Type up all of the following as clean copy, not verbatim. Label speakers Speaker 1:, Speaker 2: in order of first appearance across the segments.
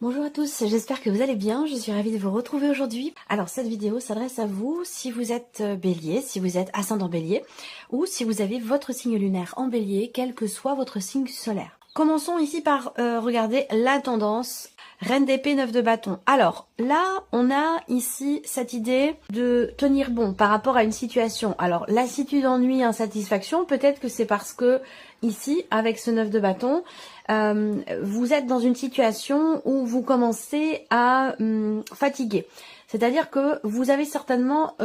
Speaker 1: Bonjour à tous, j'espère que vous allez bien, je suis ravie de vous retrouver aujourd'hui. Alors cette vidéo s'adresse à vous si vous êtes bélier, si vous êtes ascendant bélier ou si vous avez votre signe lunaire en bélier, quel que soit votre signe solaire. Commençons ici par regarder la tendance. Reine d'épée, 9 de bâton. Alors là, on a ici cette idée de tenir bon par rapport à une situation. Alors lassitude, ennui, insatisfaction, peut-être que c'est parce que ici, avec ce 9 de bâton, vous êtes dans une situation où vous commencez à fatiguer. C'est-à-dire que vous avez certainement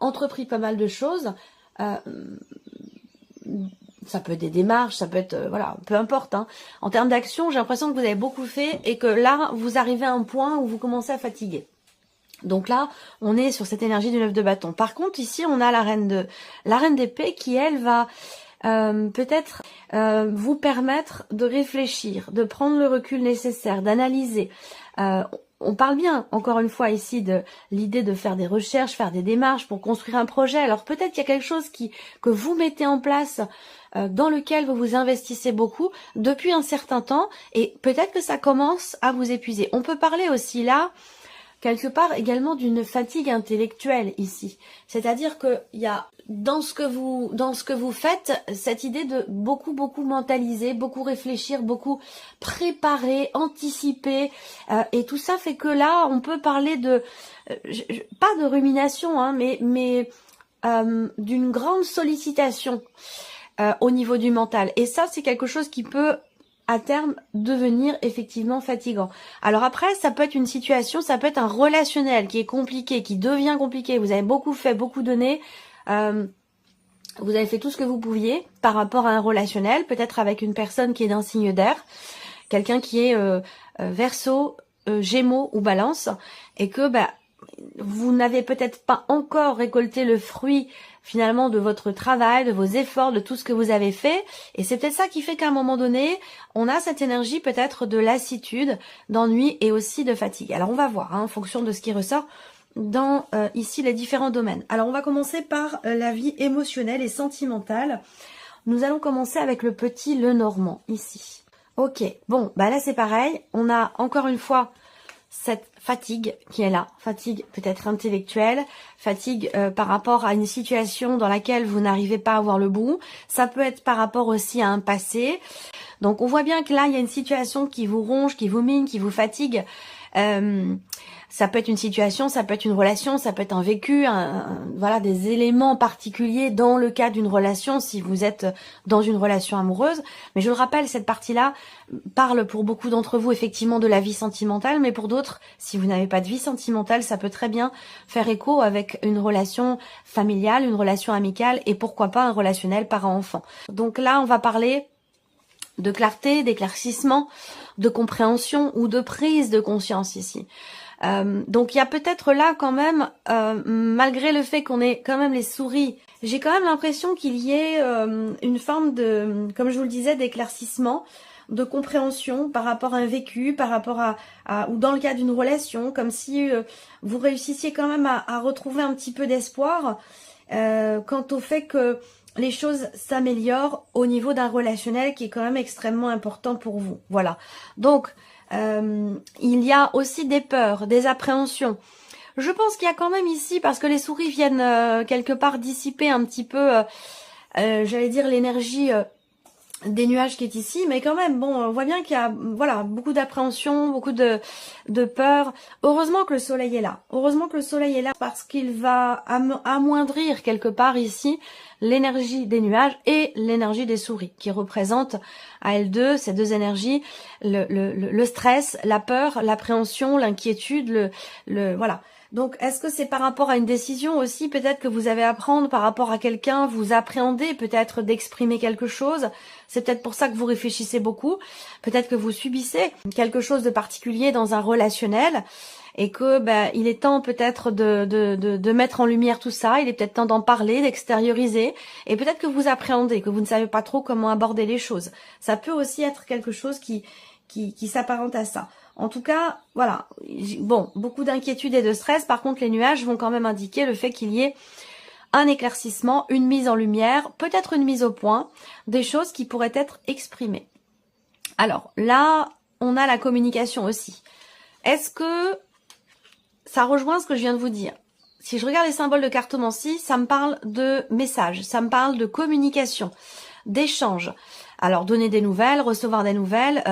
Speaker 1: entrepris pas mal de choses. Ça peut être des démarches, ça peut être, voilà, peu importe. Hein. En termes d'action, j'ai l'impression que vous avez beaucoup fait et que là, vous arrivez à un point où vous commencez à fatiguer. Donc là, on est sur cette énergie du 9 de bâton. Par contre, ici, on a la reine d'épée qui, elle, va peut-être vous permettre de réfléchir, de prendre le recul nécessaire, d'analyser. On parle bien, encore une fois ici, de l'idée de faire des recherches, faire des démarches pour construire un projet. Alors peut-être qu'il y a quelque chose que vous mettez en place dans lequel vous vous investissez beaucoup depuis un certain temps et peut-être que ça commence à vous épuiser. On peut parler aussi là, quelque part également d'une fatigue intellectuelle ici. C'est-à-dire que il y a dans ce que vous faites cette idée de beaucoup mentaliser, beaucoup réfléchir, beaucoup préparer, anticiper et tout ça fait que là on peut parler de pas de rumination hein, mais d'une grande sollicitation au niveau du mental. Et ça c'est quelque chose qui peut à terme devenir effectivement fatigant. Alors après, ça peut être une situation, ça peut être un relationnel qui est compliqué, qui devient compliqué. Vous avez beaucoup fait, beaucoup donné. Vous avez fait tout ce que vous pouviez par rapport à un relationnel, peut-être avec une personne qui est d'un signe d'air, quelqu'un qui est Verseau, Gémeaux ou Balance, et que vous n'avez peut-être pas encore récolté le fruit finalement de votre travail, de vos efforts, de tout ce que vous avez fait. Et c'est peut-être ça qui fait qu'à un moment donné, on a cette énergie peut-être de lassitude, d'ennui et aussi de fatigue. Alors on va voir hein, en fonction de ce qui ressort dans ici les différents domaines. Alors on va commencer par la vie émotionnelle et sentimentale. Nous allons commencer avec le petit Lenormand ici. Ok, bon, là c'est pareil. On a encore une fois cette fatigue qui est là, fatigue peut-être intellectuelle, fatigue par rapport à une situation dans laquelle vous n'arrivez pas à voir le bout. Ça peut être par rapport aussi à un passé. Donc on voit bien que là il y a une situation qui vous ronge, qui vous mine, qui vous fatigue. Ça peut être une situation, ça peut être une relation, ça peut être un vécu, voilà, des éléments particuliers dans le cas d'une relation si vous êtes dans une relation amoureuse. Mais je le rappelle, cette partie-là parle pour beaucoup d'entre vous effectivement de la vie sentimentale, mais pour d'autres, si vous n'avez pas de vie sentimentale, ça peut très bien faire écho avec une relation familiale, une relation amicale et pourquoi pas un relationnel parent-enfant. Donc là, on va parler de clarté, d'éclaircissement, de compréhension ou de prise de conscience ici. Donc il y a peut-être là quand même, malgré le fait qu'on ait quand même les souris, j'ai quand même l'impression qu'il y ait une forme de, comme je vous le disais, d'éclaircissement, de compréhension par rapport à un vécu, par rapport à ou dans le cas d'une relation, comme si vous réussissiez quand même à retrouver un petit peu d'espoir quant au fait que les choses s'améliorent au niveau d'un relationnel qui est quand même extrêmement important pour vous. Voilà. Donc, il y a aussi des peurs, des appréhensions. Je pense qu'il y a quand même ici, parce que les souris viennent quelque part dissiper un petit peu, j'allais dire, l'énergie des nuages qui est ici, mais quand même, bon, on voit bien qu'il y a, voilà, beaucoup d'appréhension, beaucoup de peur. Heureusement que le soleil est là. Heureusement que le soleil est là parce qu'il va amoindrir quelque part ici l'énergie des nuages et l'énergie des souris, qui représentent à elles deux, ces deux énergies, le stress, la peur, l'appréhension, l'inquiétude, voilà. Donc, est-ce que c'est par rapport à une décision aussi, peut-être que vous avez à prendre par rapport à quelqu'un, vous appréhendez peut-être d'exprimer quelque chose, c'est peut-être pour ça que vous réfléchissez beaucoup, peut-être que vous subissez quelque chose de particulier dans un relationnel, et que il est temps peut-être de mettre en lumière tout ça, il est peut-être temps d'en parler, d'extérioriser, et peut-être que vous appréhendez, que vous ne savez pas trop comment aborder les choses. Ça peut aussi être quelque chose qui s'apparente à ça. En tout cas, voilà, bon, beaucoup d'inquiétude et de stress. Par contre, les nuages vont quand même indiquer le fait qu'il y ait un éclaircissement, une mise en lumière, peut-être une mise au point, des choses qui pourraient être exprimées. Alors là, on a la communication aussi. Est-ce que ça rejoint ce que je viens de vous dire? Si je regarde les symboles de cartomancie, ça me parle de messages, ça me parle de communication, d'échange. Alors, donner des nouvelles, recevoir des nouvelles,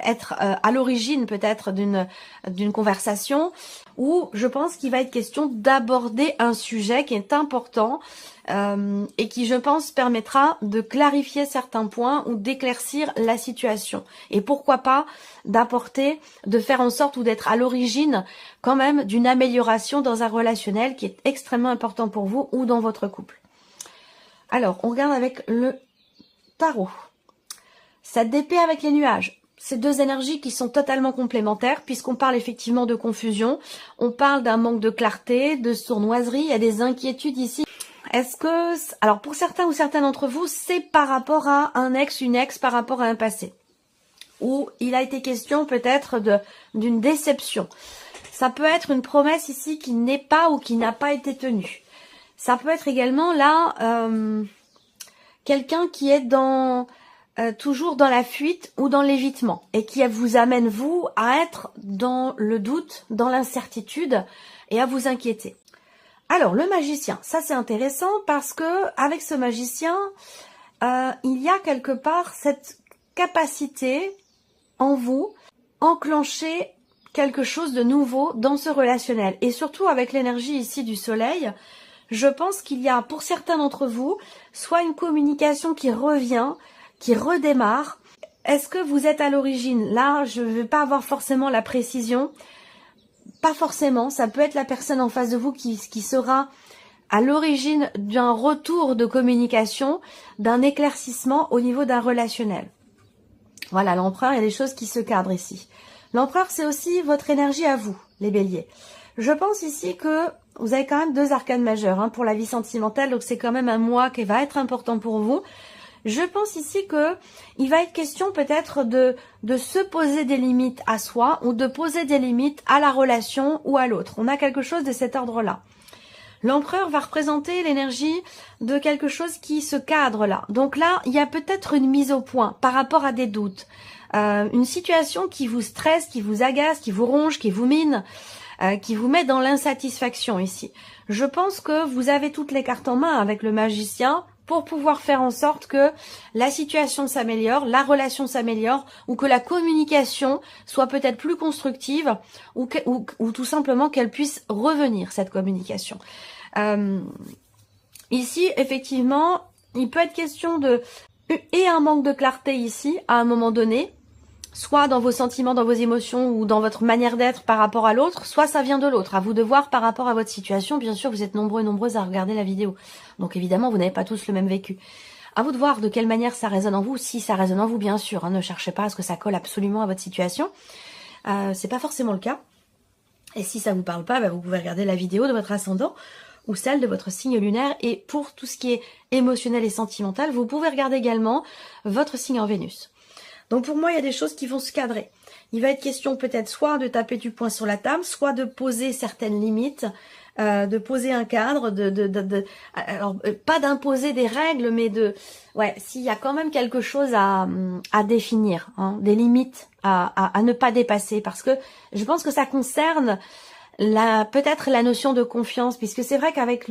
Speaker 1: être à l'origine peut-être d'une conversation, où je pense qu'il va être question d'aborder un sujet qui est important et qui, je pense, permettra de clarifier certains points ou d'éclaircir la situation. Et pourquoi pas d'apporter, de faire en sorte ou d'être à l'origine quand même d'une amélioration dans un relationnel qui est extrêmement important pour vous ou dans votre couple. Alors, on regarde avec le tarot. Cette épée avec les nuages, ces deux énergies qui sont totalement complémentaires puisqu'on parle effectivement de confusion, on parle d'un manque de clarté, de sournoiserie, il y a des inquiétudes ici. Est-ce que, alors pour certains ou certaines d'entre vous, c'est par rapport à un ex, une ex, par rapport à un passé, où il a été question peut-être d'une déception. Ça peut être une promesse ici qui n'est pas ou qui n'a pas été tenue. Ça peut être également là quelqu'un qui est toujours dans la fuite ou dans l'évitement et qui vous amène vous à être dans le doute, dans l'incertitude et à vous inquiéter. Alors le magicien, ça c'est intéressant parce que avec ce magicien, il y a quelque part cette capacité en vous enclencher quelque chose de nouveau dans ce relationnel et surtout avec l'énergie ici du soleil. Je pense qu'il y a pour certains d'entre vous soit une communication qui revient, qui redémarre. Est-ce que vous êtes à l'origine? Là, je ne vais pas avoir forcément la précision. Pas forcément. Ça peut être la personne en face de vous qui sera à l'origine d'un retour de communication, d'un éclaircissement au niveau d'un relationnel. Voilà, l'empereur, il y a des choses qui se cadrent ici. L'empereur, c'est aussi votre énergie à vous, les béliers. Je pense ici que vous avez quand même deux arcanes majeures pour la vie sentimentale, donc c'est quand même un mois qui va être important pour vous. Je pense ici que il va être question peut-être de se poser des limites à soi ou de poser des limites à la relation ou à l'autre. On a quelque chose de cet ordre-là. L'empereur va représenter l'énergie de quelque chose qui se cadre là. Donc là, il y a peut-être une mise au point par rapport à des doutes. Une situation qui vous stresse, qui vous agace, qui vous ronge, qui vous mine, qui vous met dans l'insatisfaction ici. Je pense que vous avez toutes les cartes en main avec le magicien pour pouvoir faire en sorte que la situation s'améliore, la relation s'améliore, ou que la communication soit peut-être plus constructive, ou tout simplement qu'elle puisse revenir, cette communication. Ici, effectivement, il peut être question et un manque de clarté ici, à un moment donné, soit dans vos sentiments, dans vos émotions ou dans votre manière d'être par rapport à l'autre, soit ça vient de l'autre. À vous de voir par rapport à votre situation. Bien sûr, vous êtes nombreux et nombreuses à regarder la vidéo. Donc évidemment, vous n'avez pas tous le même vécu. À vous de voir de quelle manière ça résonne en vous. Si ça résonne en vous, bien sûr. Ne cherchez pas à ce que ça colle absolument à votre situation. C'est pas forcément le cas. Et si ça vous parle pas, vous pouvez regarder la vidéo de votre ascendant ou celle de votre signe lunaire. Et pour tout ce qui est émotionnel et sentimental, vous pouvez regarder également votre signe en Vénus. Donc pour moi, il y a des choses qui vont se cadrer. Il va être question peut-être soit de taper du poing sur la table, soit de poser certaines limites, de poser un cadre, alors pas d'imposer des règles, mais s'il y a quand même quelque chose à définir, des limites à ne pas dépasser, parce que je pense que ça concerne peut-être la notion de confiance, puisque c'est vrai qu'avec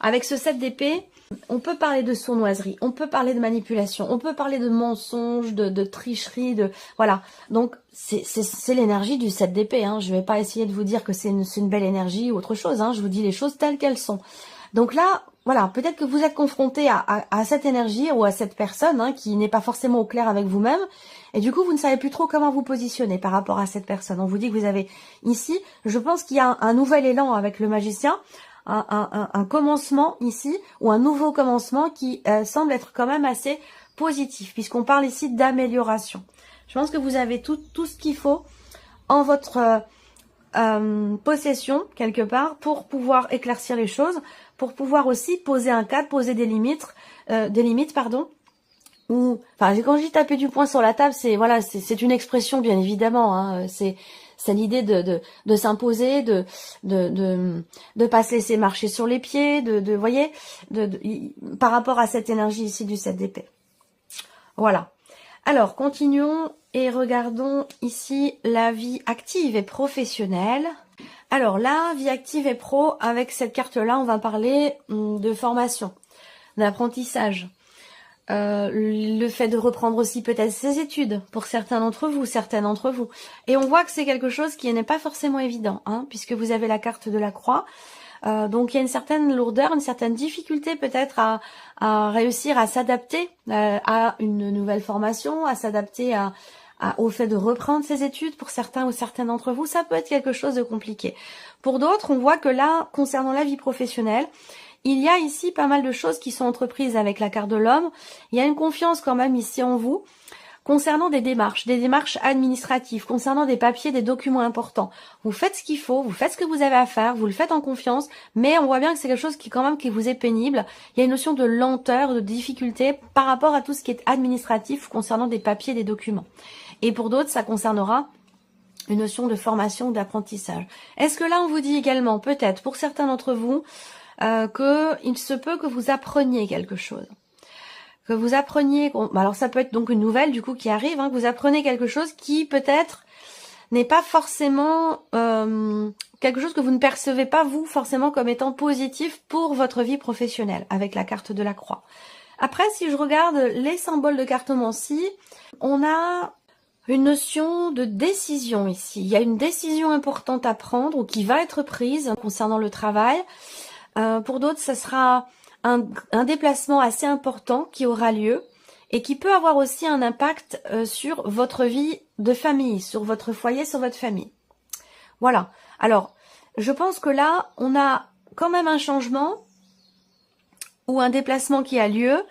Speaker 1: avec ce 7 d'épée, on peut parler de sournoiserie, on peut parler de manipulation, on peut parler de mensonges, de tricherie, voilà. Donc c'est l'énergie du 7 d'épée. Je vais pas essayer de vous dire que c'est une belle énergie ou autre chose. Je vous dis les choses telles qu'elles sont. Donc là, voilà, peut-être que vous êtes confronté à cette énergie ou à cette personne qui n'est pas forcément au clair avec vous-même. Et du coup, vous ne savez plus trop comment vous positionner par rapport à cette personne. On vous dit que vous avez ici, je pense qu'il y a un nouvel élan avec le magicien. Un commencement ici, ou un nouveau commencement qui semble être quand même assez positif, puisqu'on parle ici d'amélioration. Je pense que vous avez tout ce qu'il faut en votre possession, quelque part, pour pouvoir éclaircir les choses, pour pouvoir aussi poser un cadre, poser des limites, ou, enfin, quand je dis taper du poing sur la table, c'est une expression, bien évidemment, c'est l'idée de s'imposer, de pas se laisser marcher sur les pieds, voyez, par rapport à cette énergie ici du 7 d'épée. Voilà. Alors, continuons Et regardons ici la vie active et professionnelle. Alors la vie active et pro, avec cette carte-là, on va parler de formation, d'apprentissage. Le fait de reprendre aussi peut-être ses études pour certains d'entre vous, certaines d'entre vous. Et on voit que c'est quelque chose qui n'est pas forcément évident, hein, puisque vous avez la carte de la croix. Donc il y a une certaine lourdeur, une certaine difficulté peut-être à réussir à s'adapter à une nouvelle formation, à s'adapter au fait de reprendre ses études. Pour certains ou certaines d'entre vous, ça peut être quelque chose de compliqué. Pour d'autres, on voit que là, concernant la vie professionnelle, il y a ici pas mal de choses qui sont entreprises avec la carte de l'homme. Il y a une confiance quand même ici en vous. Concernant des démarches administratives, concernant des papiers, des documents importants, vous faites ce qu'il faut, vous faites ce que vous avez à faire, vous le faites en confiance, mais on voit bien que c'est quelque chose qui quand même qui vous est pénible. Il y a une notion de lenteur, de difficulté par rapport à tout ce qui est administratif concernant des papiers, des documents. Et pour d'autres, ça concernera une notion de formation, d'apprentissage. Est-ce que là, on vous dit également, peut-être pour certains d'entre vous, qu'il se peut que vous appreniez quelque chose, que vous appreniez, alors ça peut être donc une nouvelle du coup qui arrive, hein, que vous apprenez quelque chose qui peut-être n'est pas forcément quelque chose que vous ne percevez pas vous forcément comme étant positif pour votre vie professionnelle avec la carte de la croix. Après, si je regarde les symboles de cartomancie, on a une notion de décision ici. Il y a une décision importante à prendre ou qui va être prise concernant le travail. Pour d'autres, ce sera un déplacement assez important qui aura lieu et qui peut avoir aussi un impact sur votre vie de famille, sur votre foyer, sur votre famille. Voilà. Alors, je pense que là, on a quand même un changement ou un déplacement qui a lieu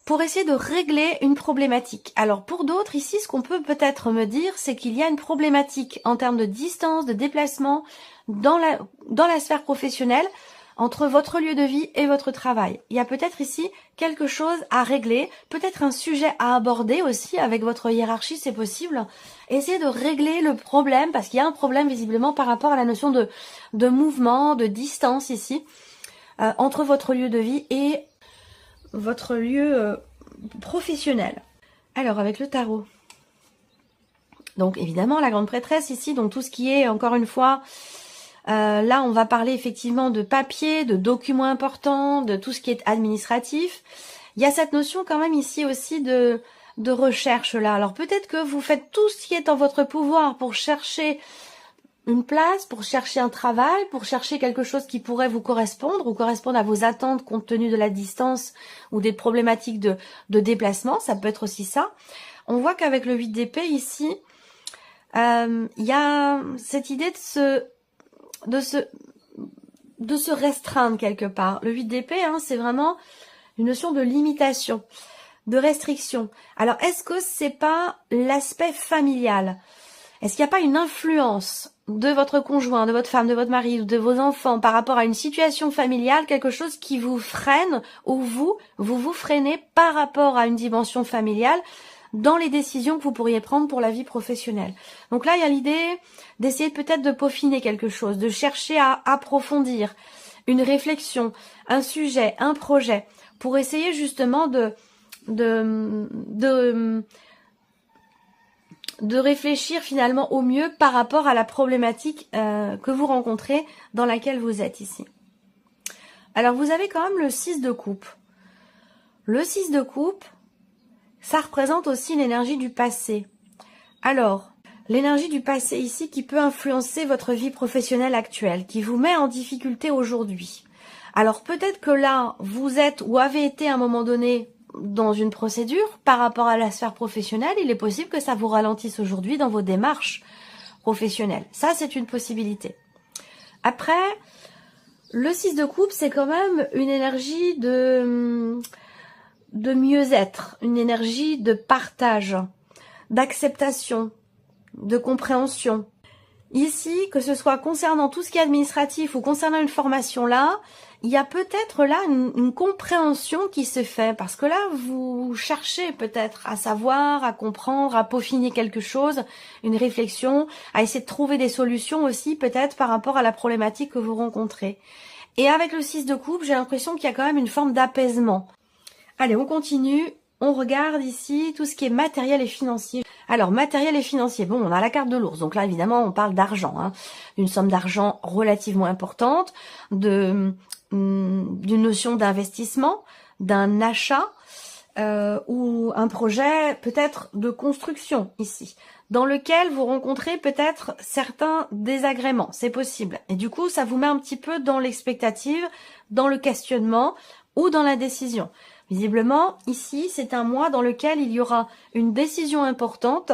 Speaker 1: pour essayer de régler une problématique. Alors, pour d'autres, ici, ce qu'on peut peut-être me dire, c'est qu'il y a une problématique en termes de distance, de déplacement dans la sphère professionnelle, entre votre lieu de vie et votre travail. Il y a peut-être ici quelque chose à régler, peut-être un sujet à aborder aussi avec votre hiérarchie, c'est possible. Essayez de régler le problème, parce qu'il y a un problème visiblement par rapport à la notion de mouvement, de distance ici, entre votre lieu de vie et votre lieu professionnel. Alors, avec le tarot. Donc, évidemment, la grande prêtresse ici, donc tout ce qui est, encore une fois, là, on va parler effectivement de papier, de documents importants, de tout ce qui est administratif. Il y a cette notion quand même ici aussi de recherche là. Alors peut-être que vous faites tout ce qui est en votre pouvoir pour chercher une place, pour chercher un travail, pour chercher quelque chose qui pourrait vous correspondre ou correspondre à vos attentes compte tenu de la distance ou des problématiques de déplacement. Ça peut être aussi ça. On voit qu'avec le 8 d'épée ici, il y a cette idée de se restreindre quelque part. Le 8 d'épée, hein, c'est vraiment une notion de limitation, de restriction. Alors, est-ce que c'est pas l'aspect familial? Est-ce qu'il n'y a pas une influence de votre conjoint, de votre femme, de votre mari ou de vos enfants par rapport à une situation familiale, quelque chose qui vous freine ou vous freinez par rapport à une dimension familiale dans les décisions que vous pourriez prendre pour la vie professionnelle. Donc là, il y a l'idée d'essayer peut-être de peaufiner quelque chose, de chercher à approfondir une réflexion, un sujet, un projet, pour essayer justement de réfléchir finalement au mieux par rapport à la problématique que vous rencontrez dans laquelle vous êtes ici. Alors vous avez quand même le 6 de coupe. Le 6 de coupe, ça représente aussi l'énergie du passé. Alors, l'énergie du passé ici qui peut influencer votre vie professionnelle actuelle, qui vous met en difficulté aujourd'hui. Alors peut-être que là, vous êtes ou avez été à un moment donné dans une procédure par rapport à la sphère professionnelle. Il est possible que ça vous ralentisse aujourd'hui dans vos démarches professionnelles. Ça, c'est une possibilité. Après, le 6 de coupe, c'est quand même une énergie de mieux-être, une énergie de partage, d'acceptation, de compréhension. Ici, que ce soit concernant tout ce qui est administratif ou concernant une formation là, il y a peut-être là une compréhension qui se fait, parce que là, vous cherchez peut-être à savoir, à comprendre, à peaufiner quelque chose, une réflexion, à essayer de trouver des solutions aussi peut-être par rapport à la problématique que vous rencontrez. Et avec le 6 de coupe, j'ai l'impression qu'il y a quand même une forme d'apaisement. Allez, on continue. On regarde ici tout ce qui est matériel et financier. Alors, matériel et financier. Bon, on a la carte de l'ours. Donc là, évidemment, on parle d'argent. Hein, une somme d'argent relativement importante, d'une notion d'investissement, d'un achat ou un projet peut-être de construction ici, dans lequel vous rencontrez peut-être certains désagréments. C'est possible. Et du coup, ça vous met un petit peu dans l'expectative, dans le questionnement ou dans la décision. Visiblement, ici, c'est un mois dans lequel il y aura une décision importante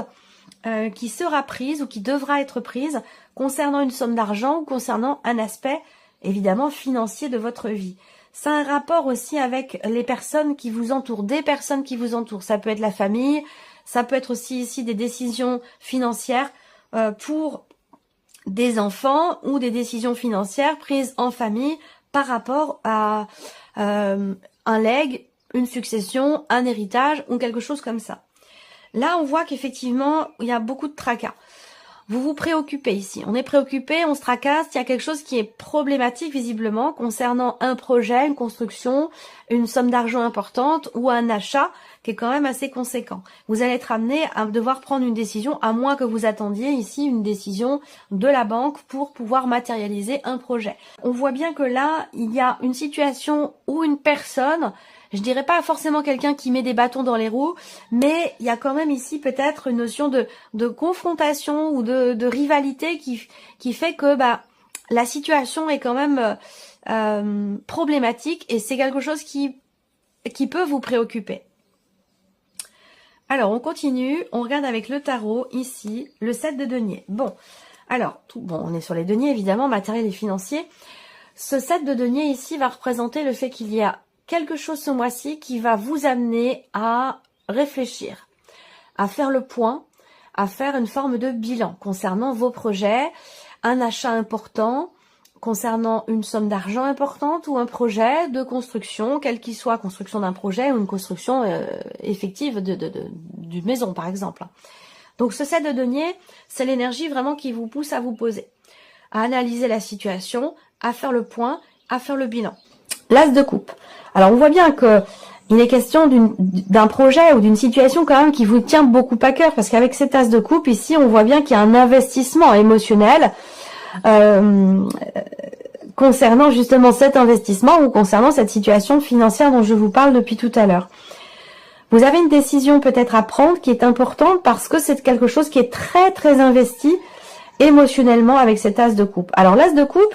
Speaker 1: qui sera prise ou qui devra être prise concernant une somme d'argent ou concernant un aspect, évidemment, financier de votre vie. Ça a un rapport aussi avec les personnes qui vous entourent, des personnes qui vous entourent. Ça peut être la famille, ça peut être aussi ici des décisions financières pour des enfants ou des décisions financières prises en famille par rapport à un legs, une succession, un héritage ou quelque chose comme ça. Là, on voit qu'effectivement, il y a beaucoup de tracas. Vous vous préoccupez ici. On est préoccupé, on se tracasse. Il y a quelque chose qui est problématique visiblement concernant un projet, une construction, une somme d'argent importante ou un achat qui est quand même assez conséquent. Vous allez être amené à devoir prendre une décision, à moins que vous attendiez ici une décision de la banque pour pouvoir matérialiser un projet. On voit bien que là, il y a une situation où une personne, je dirais pas forcément quelqu'un qui met des bâtons dans les roues, mais il y a quand même ici peut-être une notion de confrontation ou de rivalité qui fait que la situation est quand même problématique et c'est quelque chose qui peut vous préoccuper. Alors, on continue, on regarde avec le tarot, ici, le 7 de denier. Bon, alors, on est sur les deniers, évidemment, matériel et financier. Ce 7 de denier, ici, va représenter le fait qu'il y a quelque chose ce mois-ci qui va vous amener à réfléchir, à faire le point, à faire une forme de bilan concernant vos projets, un achat important, concernant une somme d'argent importante ou un projet de construction, quel qu'il soit, construction d'un projet ou une construction effective d'une maison par exemple. Donc ce 7 de denier, c'est l'énergie vraiment qui vous pousse à vous poser, à analyser la situation, à faire le point, à faire le bilan. L'as de coupe. Alors on voit bien que il est question d'un projet ou d'une situation quand même qui vous tient beaucoup à cœur, parce qu'avec cet as de coupe ici, on voit bien qu'il y a un investissement émotionnel concernant justement cet investissement ou concernant cette situation financière dont je vous parle depuis tout à l'heure. Vous avez une décision peut-être à prendre qui est importante parce que c'est quelque chose qui est très très investi émotionnellement avec cet as de coupe. Alors l'as de coupe,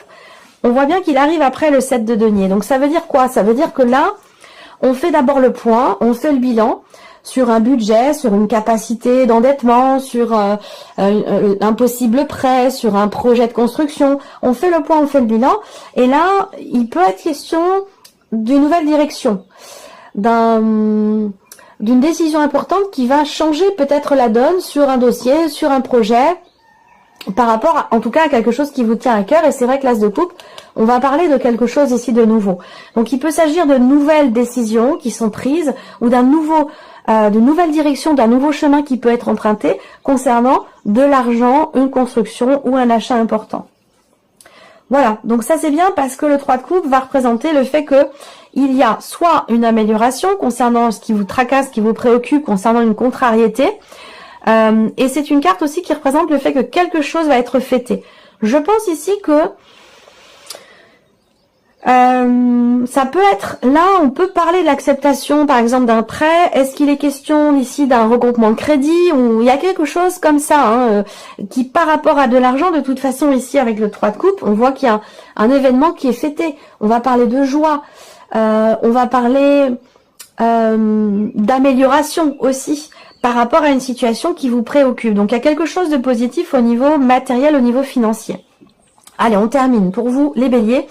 Speaker 1: on voit bien qu'il arrive après le 7 de denier. Donc ça veut dire quoi? Ça veut dire que là, on fait d'abord le point, on fait le bilan sur un budget, sur une capacité d'endettement, sur un possible prêt, sur un projet de construction. On fait le point, on fait le bilan. Et là, il peut être question d'une nouvelle direction, d'une décision importante qui va changer peut-être la donne sur un dossier, sur un projet, par rapport en tout cas à quelque chose qui vous tient à cœur. Et c'est vrai que l'as de coupe, on va parler de quelque chose ici de nouveau. Donc il peut s'agir de nouvelles décisions qui sont prises ou de nouvelles directions, d'un nouveau chemin qui peut être emprunté concernant de l'argent, une construction ou un achat important. Voilà, donc ça c'est bien parce que le 3 de coupe va représenter le fait que il y a soit une amélioration concernant ce qui vous tracasse, ce qui vous préoccupe, concernant une contrariété, et c'est une carte aussi qui représente le fait que quelque chose va être fêté. Je pense ici que ça peut être, là on peut parler de l'acceptation par exemple d'un prêt. Est-ce qu'il est question ici d'un regroupement de crédit ou il y a quelque chose comme ça qui par rapport à de l'argent, de toute façon ici avec le 3 de coupe, on voit qu'il y a un événement qui est fêté. On va parler de joie, on va parler d'amélioration aussi par rapport à une situation qui vous préoccupe. Donc il y a quelque chose de positif au niveau matériel, au niveau financier. Allez, on termine pour vous les béliers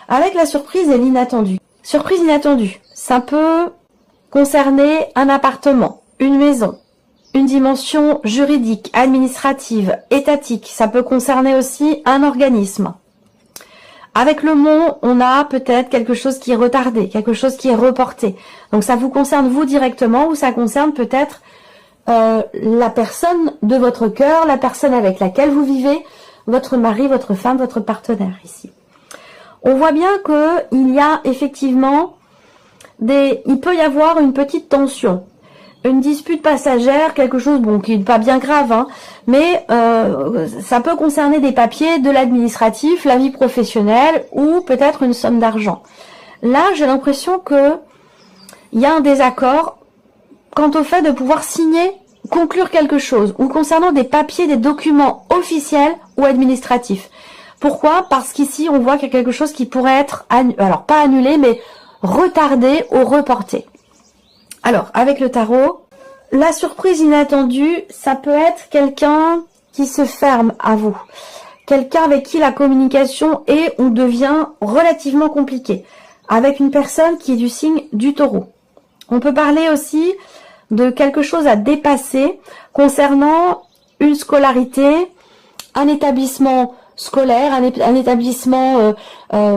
Speaker 1: avec la surprise et l'inattendu. Surprise inattendue, ça peut concerner un appartement, une maison, une dimension juridique, administrative, étatique. Ça peut concerner aussi un organisme. Avec le mont, on a peut-être quelque chose qui est retardé, quelque chose qui est reporté. Donc ça vous concerne vous directement ou ça concerne peut-être la personne de votre cœur, la personne avec laquelle vous vivez, votre mari, votre femme, votre partenaire ici. On voit bien qu'il y a effectivement il peut y avoir une petite tension, une dispute passagère, quelque chose bon qui n'est pas bien grave, hein, mais ça peut concerner des papiers, de l'administratif, la vie professionnelle ou peut-être une somme d'argent. Là, j'ai l'impression que il y a un désaccord quant au fait de pouvoir signer, conclure quelque chose, ou concernant des papiers, des documents officiels ou administratifs. Pourquoi? Parce qu'ici, on voit qu'il y a quelque chose qui pourrait être, alors pas annulé, mais retardé ou reporté. Alors, avec le tarot, la surprise inattendue, ça peut être quelqu'un qui se ferme à vous. Quelqu'un avec qui la communication est ou devient relativement compliquée. Avec une personne qui est du signe du taureau. On peut parler aussi de quelque chose à dépasser concernant une scolarité, un établissement scolaire, un établissement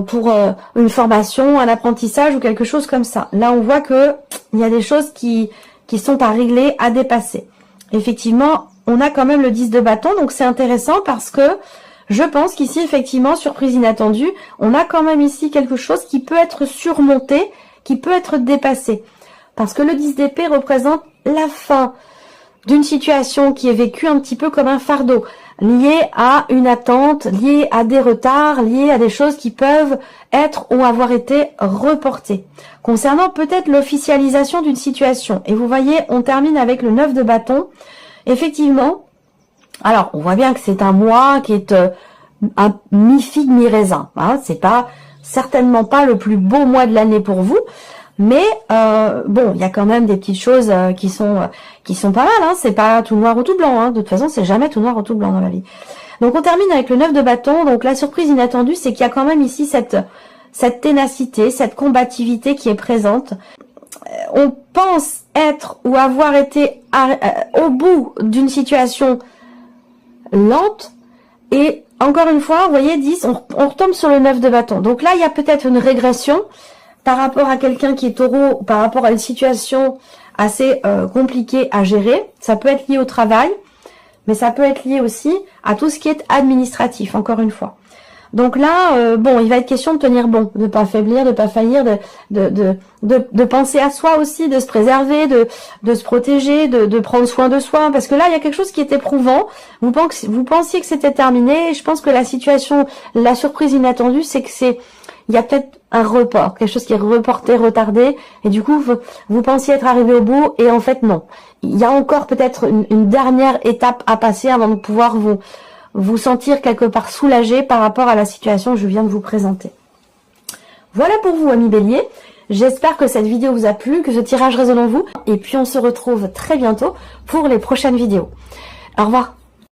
Speaker 1: pour une formation, un apprentissage ou quelque chose comme ça. Là, on voit que il y a des choses qui sont à régler, à dépasser. Effectivement, on a quand même le 10 de bâton, donc c'est intéressant parce que je pense qu'ici, effectivement, surprise inattendue, on a quand même ici quelque chose qui peut être surmonté, qui peut être dépassé. Parce que le 10 d'épée représente la fin d'une situation qui est vécue un petit peu comme un fardeau, lié à une attente, lié à des retards, lié à des choses qui peuvent être ou avoir été reportées. Concernant peut-être l'officialisation d'une situation, et vous voyez, on termine avec le 9 de bâton. Effectivement, alors on voit bien que c'est un mois qui est un mi-figue, mi-raisin. Hein, c'est pas certainement pas le plus beau mois de l'année pour vous. Mais bon, il y a quand même des petites choses qui sont pas mal. Hein. C'est pas tout noir ou tout blanc. Hein. De toute façon, c'est jamais tout noir ou tout blanc dans la vie. Donc on termine avec le 9 de bâton. Donc la surprise inattendue, c'est qu'il y a quand même ici cette ténacité, cette combativité qui est présente. On pense être ou avoir été au bout d'une situation lente. Et encore une fois, vous voyez, 10, on retombe sur le 9 de bâton. Donc là, il y a peut-être une régression par rapport à quelqu'un qui est taureau, par rapport à une situation assez compliquée à gérer. Ça peut être lié au travail, mais ça peut être lié aussi à tout ce qui est administratif, encore une fois. Donc là, bon, il va être question de tenir bon, de pas faiblir, de pas faillir, de penser à soi aussi, de se préserver, de se protéger, de prendre soin de soi, parce que là, il y a quelque chose qui est éprouvant. Vous pensiez que c'était terminé, et je pense que la situation, la surprise inattendue, c'est que il y a peut-être un report, quelque chose qui est reporté, retardé, et du coup, vous pensiez être arrivé au bout, et en fait, non. Il y a encore peut-être une dernière étape à passer avant de pouvoir vous sentir quelque part soulagé par rapport à la situation que je viens de vous présenter. Voilà pour vous, amis Bélier. J'espère que cette vidéo vous a plu, que ce tirage résonne en vous, et puis on se retrouve très bientôt pour les prochaines vidéos. Au revoir.